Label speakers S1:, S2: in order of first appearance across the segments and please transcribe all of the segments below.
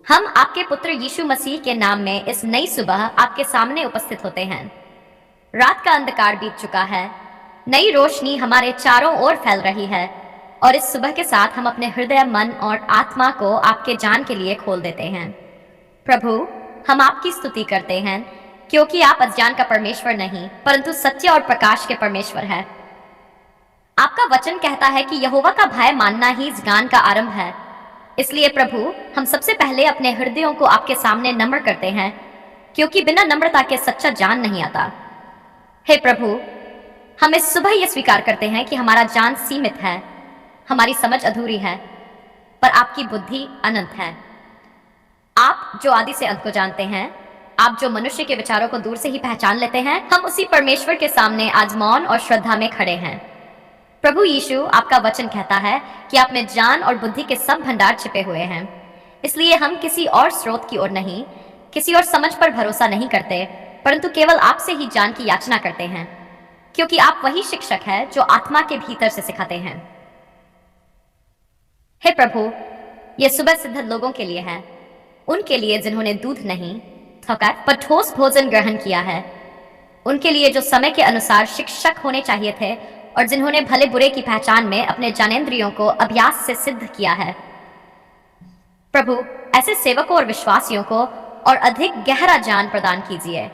S1: हम आपके पुत्र यीशु मसीह के नाम में इस नई सुबह आपके सामने उपस्थित होते हैं। रात का अंधकार बीत चुका है, नई रोशनी हमारे चारों ओर फैल रही है और इस सुबह के साथ हम अपने हृदय, मन और आत्मा को आपके जान के लिए खोल देते हैं। प्रभु, हम आपकी स्तुति करते हैं क्योंकि आप अज्ञान का परमेश्वर नहीं परंतु सत्य और प्रकाश के परमेश्वर है। आपका वचन कहता है कि यहोवा का भय मानना ही ज्ञान का आरंभ है। इसलिए प्रभु, हम सबसे पहले अपने हृदयों को आपके सामने नम्र करते हैं क्योंकि बिना नम्रता के सच्चा ज्ञान नहीं आता। हे प्रभु, हम इस सुबह यह स्वीकार करते हैं कि हमारा ज्ञान सीमित है, हमारी समझ अधूरी है, पर आपकी बुद्धि अनंत है। आप जो आदि से अंत को जानते हैं, आप जो मनुष्य के विचारों को दूर से ही पहचान लेते हैं, हम उसी परमेश्वर के सामने आज मौन और श्रद्धा में खड़े हैं। प्रभु यीशु, आपका वचन कहता है कि आप में ज्ञान और बुद्धि के सब भंडार छिपे हुए हैं। इसलिए हम किसी और स्रोत की ओर नहीं, किसी और समझ पर भरोसा नहीं करते, परंतु केवल आपसे ही ज्ञान की याचना करते हैं, क्योंकि आप वही शिक्षक हैं जो आत्मा के भीतर से सिखाते हैं। हे प्रभु, यह सुबह सिद्ध लोगों के लिए है, उनके लिए जिन्होंने दूध नहीं, थका पर ठोस भोजन ग्रहण किया है, उनके लिए जो समय के अनुसार शिक्षक होने चाहिए थे और जिन्होंने भले बुरे की पहचान में अपने ज्ञानेंद्रियों को अभ्यास से सिद्ध किया है। प्रभु, ऐसे सेवकों और विश्वासियों को और अधिक गहरा ज्ञान प्रदान कीजिए।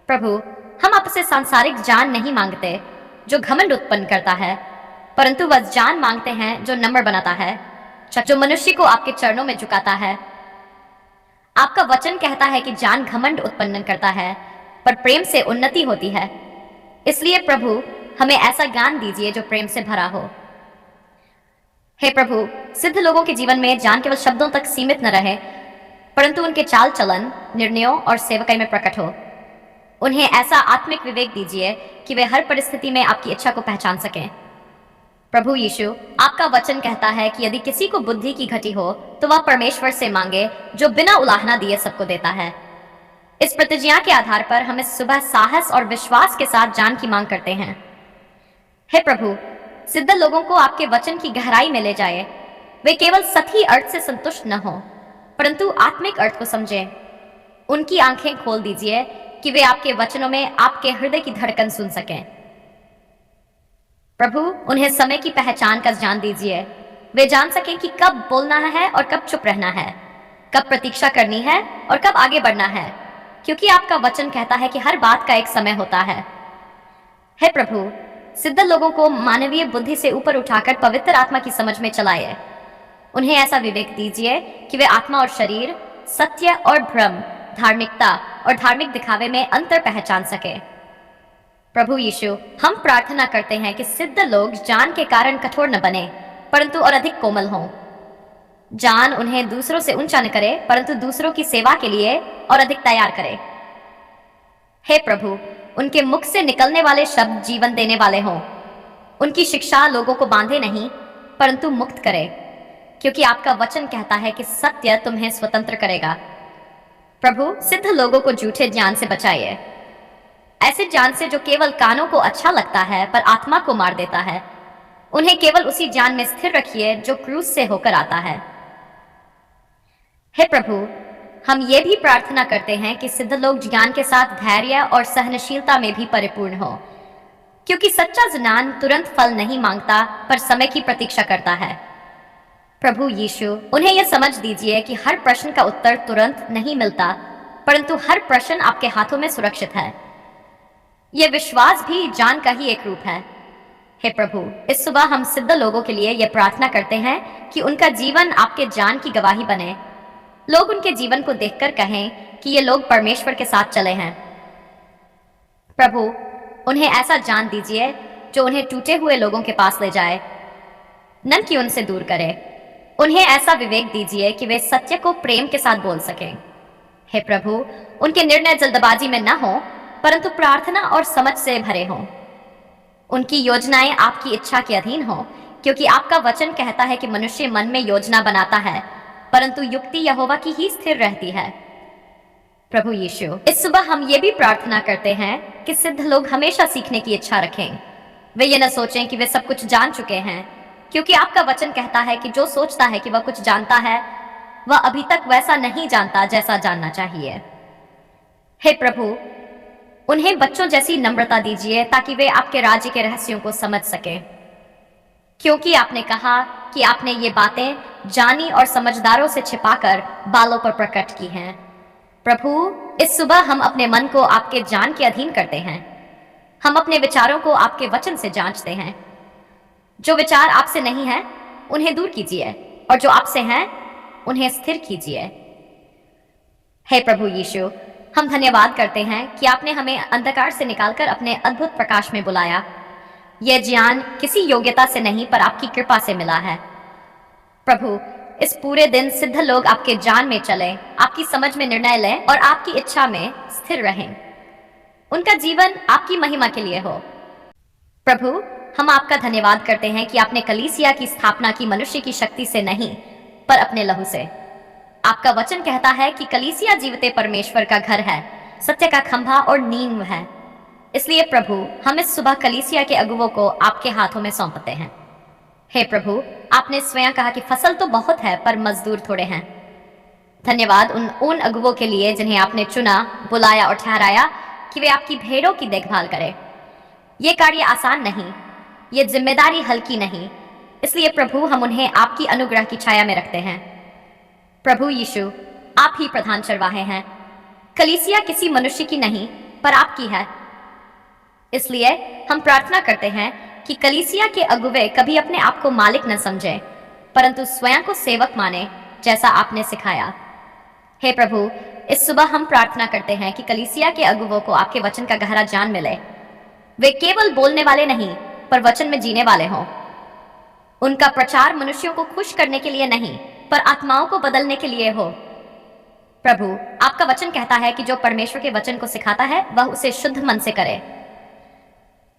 S1: प्रभु, हम आपसे सांसारिक ज्ञान नहीं मांगते जो घमंड उत्पन्न करता है, परंतु वह ज्ञान मांगते हैं जो नम्र बनाता है, जो मनुष्य को आपके चरणों में झुकाता है। आपका वचन कहता है कि ज्ञान घमंड उत्पन्न करता है, पर प्रेम से उन्नति होती है। इसलिए प्रभु, हमें ऐसा ज्ञान दीजिए जो प्रेम से भरा हो। हे प्रभु, सिद्ध लोगों के जीवन में ज्ञान केवल शब्दों तक सीमित न रहे, परंतु उनके चाल चलन, निर्णयों और सेवकाई में प्रकट हो। उन्हें ऐसा आत्मिक विवेक दीजिए कि वे हर परिस्थिति में आपकी इच्छा को पहचान सकें। प्रभु यीशु, आपका वचन कहता है कि यदि किसी को बुद्धि की घटी हो तो वह परमेश्वर से मांगे, जो बिना उलाहना दिए सबको देता है। इस प्रतिज्ञा के आधार पर हम इस सुबह साहस और विश्वास के साथ ज्ञान की मांग करते हैं। हे प्रभु, सिद्ध लोगों को आपके वचन की गहराई में ले जाए। वे केवल सही अर्थ से संतुष्ट न हो, परंतु आत्मिक अर्थ को समझें। उनकी आंखें खोल दीजिए कि वे आपके वचनों में आपके हृदय की धड़कन सुन सकें। प्रभु, उन्हें समय की पहचान का ज्ञान दीजिए। वे जान सकें कि कब बोलना है और कब चुप रहना है, कब प्रतीक्षा करनी है और कब आगे बढ़ना है, क्योंकि आपका वचन कहता है कि हर बात का एक समय होता है। हे प्रभु, सिद्ध लोगों को मानवीय बुद्धि से ऊपर उठाकर पवित्र आत्मा की समझ में चलाए। उन्हें ऐसा विवेक दीजिए कि वे आत्मा और शरीर, सत्य और भ्रम, धार्मिकता और धार्मिक दिखावे में अंतर पहचान सके। प्रभु यीशु, हम प्रार्थना करते हैं कि सिद्ध लोग ज्ञान के कारण कठोर न बने, परंतु और अधिक कोमल हों। ज्ञान उन्हें दूसरों से ऊंचा न करे, परंतु दूसरों की सेवा के लिए और अधिक तैयार करे। हे प्रभु, उनके मुख से निकलने वाले शब्द जीवन देने वाले हों। उनकी शिक्षा लोगों को बांधे नहीं, परंतु मुक्त करे, क्योंकि आपका वचन कहता है कि सत्य तुम्हें स्वतंत्र करेगा। प्रभु, सिद्ध लोगों को झूठे ज्ञान से बचाइए, ऐसे ज्ञान से जो केवल कानों को अच्छा लगता है पर आत्मा को मार देता है। उन्हें केवल उसी ज्ञान में स्थिर रखिए जो क्रूस से होकर आता है। हे प्रभु, हम ये भी प्रार्थना करते हैं कि सिद्ध लोग ज्ञान के साथ धैर्य और सहनशीलता में भी परिपूर्ण हो, क्योंकि सच्चा ज्ञान तुरंत फल नहीं मांगता पर समय की प्रतीक्षा करता है। प्रभु यीशु, उन्हें यह समझ दीजिए कि हर प्रश्न का उत्तर तुरंत नहीं मिलता, परंतु हर प्रश्न आपके हाथों में सुरक्षित है। यह विश्वास भी ज्ञान का ही एक रूप है। हे प्रभु, इस सुबह हम सिद्ध लोगों के लिए यह प्रार्थना करते हैं कि उनका जीवन आपके ज्ञान की गवाही बने। लोग उनके जीवन को देखकर कहें कि ये लोग परमेश्वर के साथ चले हैं। प्रभु, उन्हें ऐसा ज्ञान दीजिए जो उन्हें टूटे हुए लोगों के पास ले जाए, न कि उनसे दूर करे। उन्हें ऐसा विवेक दीजिए कि वे सत्य को प्रेम के साथ बोल सकें। हे प्रभु, उनके निर्णय जल्दबाजी में न हो, परंतु प्रार्थना और समझ से भरे हों। उनकी योजनाएं आपकी इच्छा के अधीन हों, क्योंकि आपका वचन कहता है कि मनुष्य मन में योजना बनाता है, परंतु युक्ति यहोवा की ही स्थिर रहती है। प्रभु यीशु, इस सुबह हम ये भी प्रार्थना करते हैं कि सिद्ध लोग हमेशा सीखने की इच्छा रखें। वे ये न सोचें कि वे सब कुछ जान चुके हैं, क्योंकि आपका वचन कहता है कि जो सोचता है कि वह कुछ जानता है वह अभी तक वैसा नहीं जानता जैसा जानना चाहिए। हे प्रभु, उन्हें बच्चों जैसी नम्रता दीजिए ताकि वे आपके राज्य के रहस्यों को समझ सके, क्योंकि आपने कहा कि आपने ये बातें जानी और समझदारों से छिपाकर बालों पर प्रकट की हैं। प्रभु, इस सुबह हम अपने मन को आपके जान के अधीन करते हैं। हम अपने विचारों को आपके वचन से जांचते हैं। जो विचार आपसे नहीं हैं, उन्हें दूर कीजिए, और जो आपसे हैं, उन्हें स्थिर कीजिए। हे प्रभु यीशु, हम धन्यवाद करते हैं कि आपने हमें अंधकार से निकालकर अपने अद्भुत प्रकाश में बुलाया। यह ज्ञान किसी योग्यता से नहीं, पर आपकी कृपा से मिला है। प्रभु, इस पूरे दिन सिद्ध लोग आपके जान में चले, आपकी समझ में निर्णय लें और आपकी इच्छा में स्थिर रहें। उनका जीवन आपकी महिमा के लिए हो। प्रभु, हम आपका धन्यवाद करते हैं कि आपने कलीसिया की स्थापना की मनुष्य की शक्ति से नहीं, पर अपने लहू से। आपका वचन कहता है कि कलीसिया जीवते परमेश्वर का घर है, सत्य का खंभा और नींव है। इसलिए प्रभु, हम इस सुबह कलीसिया के अगुवों को आपके हाथों में सौंपते हैं। हे प्रभु, आपने स्वयं कहा कि फसल तो बहुत है पर मजदूर थोड़े हैं। धन्यवाद उन अगुवों के लिए जिन्हें आपने चुना, बुलाया और ठहराया कि वे आपकी भेड़ों की देखभाल करें। ये कार्य आसान नहीं, ये जिम्मेदारी हल्की नहीं। इसलिए प्रभु, हम उन्हें आपकी अनुग्रह की छाया में रखते हैं। प्रभु यीशु, आप ही प्रधान चरवाहे हैं। कलीसिया किसी मनुष्य की नहीं, पर आपकी है। इसलिए हम प्रार्थना करते हैं कि कलीसिया के अगुवे कभी अपने आप को मालिक न समझें, परंतु स्वयं को सेवक माने, जैसा आपने सिखाया। हे प्रभु, इस सुबह हम प्रार्थना करते हैं कि कलीसिया के अगुवों को आपके वचन का गहरा ज्ञान मिले। वे केवल बोलने वाले नहीं, पर वचन में जीने वाले हों। उनका प्रचार मनुष्यों को खुश करने के लिए नहीं, पर आत्माओं को बदलने के लिए हो। प्रभु, आपका वचन कहता है कि जो परमेश्वर के वचन को सिखाता है, वह उसे शुद्ध मन से करे।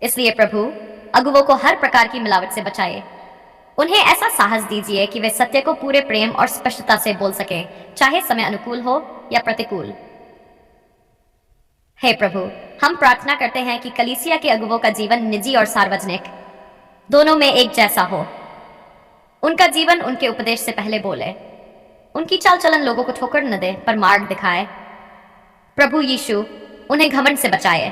S1: इसलिए प्रभु, अगुवों को हर प्रकार की मिलावट से बचाए। उन्हें ऐसा साहस दीजिए कि वे सत्य को पूरे प्रेम और स्पष्टता से बोल सकें, चाहे समय अनुकूल हो या प्रतिकूल। हे प्रभु, हम प्रार्थना करते हैं कि कलीसिया के अगुवों का जीवन निजी और सार्वजनिक दोनों में एक जैसा हो। उनका जीवन उनके उपदेश से पहले बोले। उनकी चाल चलन लोगों को ठोकर न दे, पर मार्ग दिखाए। प्रभु यीशु, उन्हें घमंड से बचाए।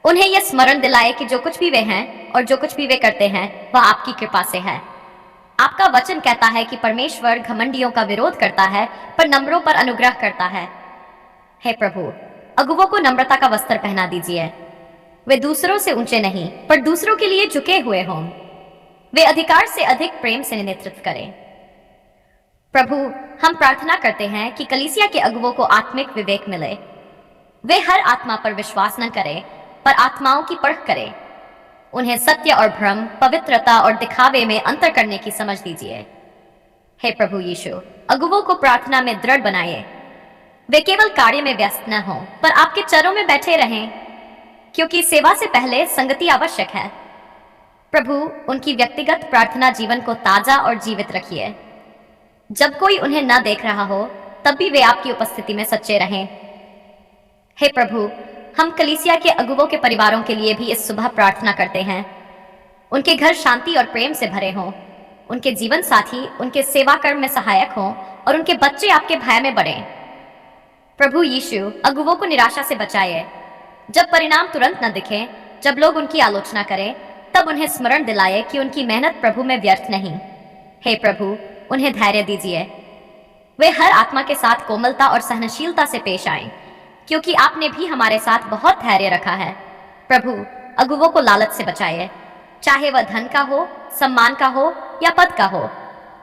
S1: उन्हें यह स्मरण दिलाए कि जो कुछ भी वे हैं और जो कुछ भी वे करते हैं, वह आपकी कृपा से है। आपका वचन कहता है कि परमेश्वर घमंडियों का विरोध करता है, पर नम्रों पर अनुग्रह करता है। हे प्रभु, अगुवों को नम्रता का वस्त्र पहना दीजिए। वे दूसरों से ऊंचे नहीं, पर दूसरों के लिए झुके हुए हों। वे अधिकार से अधिक प्रेम से नेतृत्व करें। प्रभु, हम प्रार्थना करते हैं कि कलीसिया के अगुवों को आत्मिक विवेक मिले। वे हर आत्मा पर विश्वास न करें, पर आत्माओं की परख करें। उन्हें सत्य और भ्रम, पवित्रता और दिखावे में अंतर करने की समझ दीजिए। हे प्रभु यीशु, अगुवों को प्रार्थना में दृढ़ बनाइए। वे केवल कार्य में व्यस्त न हों, पर आपके चरों में बैठे रहें, क्योंकि सेवा से पहले संगति आवश्यक है। प्रभु, उनकी व्यक्तिगत प्रार्थना जीवन को ताजा और जीवित रखिए। जब कोई उन्हें न देख रहा हो, तब भी वे आपकी उपस्थिति में सच्चे रहें। हे प्रभु, हम कलीसिया के अगुवों के परिवारों के लिए भी इस सुबह प्रार्थना करते हैं। उनके घर शांति और प्रेम से भरे हों। उनके जीवन साथी उनके सेवा कर्म में सहायक हों और उनके बच्चे आपके भय में बढ़ें। प्रभु यीशु, अगुवों को निराशा से बचाइए। जब परिणाम तुरंत न दिखे, जब लोग उनकी आलोचना करें, तब उन्हें स्मरण दिलाए कि उनकी मेहनत प्रभु में व्यर्थ नहीं। हे प्रभु, उन्हें धैर्य दीजिए। वे हर आत्मा के साथ कोमलता और सहनशीलता से पेश आएं, क्योंकि आपने भी हमारे साथ बहुत धैर्य रखा है। प्रभु, अगुवों को लालच से बचाइए, चाहे वह धन का हो, सम्मान का हो या पद का हो।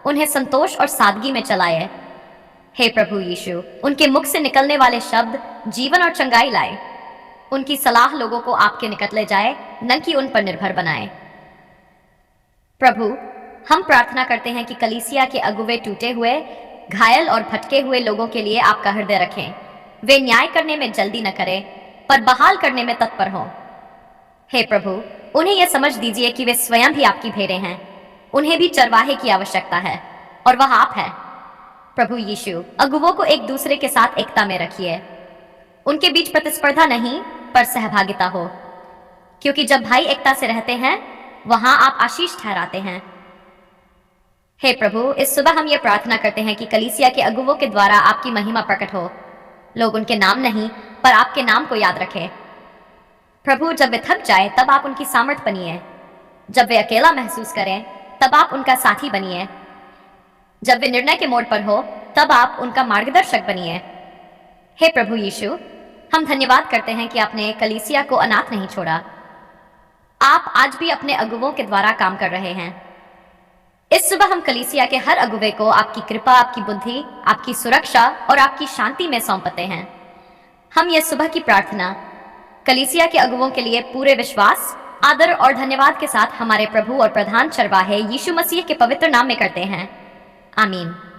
S1: उन्हें संतोष और सादगी में चलाए। हे प्रभु यीशु, उनके मुख से निकलने वाले शब्द जीवन और चंगाई लाए। उनकी सलाह लोगों को आपके निकट ले जाए, न कि उन पर निर्भर बनाए। प्रभु, हम प्रार्थना करते हैं कि कलीसिया के अगुवे टूटे हुए, घायल और भटके हुए लोगों के लिए आपका हृदय रखें। वे न्याय करने में जल्दी न करें, पर बहाल करने में तत्पर हों। हे प्रभु, उन्हें यह समझ दीजिए कि वे स्वयं भी आपकी भेड़ें हैं। उन्हें भी चरवाहे की आवश्यकता है, और वह आप है। प्रभु यीशु, अगुवों को एक दूसरे के साथ एकता में रखिए। उनके बीच प्रतिस्पर्धा नहीं, पर सहभागिता हो, क्योंकि जब भाई एकता से रहते हैं, वहां आप आशीष ठहराते हैं। हे प्रभु, इस सुबह हम ये प्रार्थना करते हैं कि कलीसिया के अगुवों के द्वारा आपकी महिमा प्रकट हो। लोग उनके नाम नहीं, पर आपके नाम को याद रखें। प्रभु, जब वे थक जाए तब आप उनकी सामर्थ बनिए। जब वे अकेला महसूस करें तब आप उनका साथी बनिए। जब वे निर्णय के मोड़ पर हो तब आप उनका मार्गदर्शक बनिए। हे प्रभु यीशु, हम धन्यवाद करते हैं कि आपने कलीसिया को अनाथ नहीं छोड़ा। आप आज भी अपने अगुवों के द्वारा काम कर रहे हैं। इस सुबह हम कलीसिया के हर अगुवे को आपकी कृपा, आपकी बुद्धि, आपकी सुरक्षा और आपकी शांति में सौंपते हैं। हम ये सुबह की प्रार्थना कलीसिया के अगुवों के लिए पूरे विश्वास, आदर और धन्यवाद के साथ हमारे प्रभु और प्रधान चरवाहे यीशु मसीह के पवित्र नाम में करते हैं। आमीन।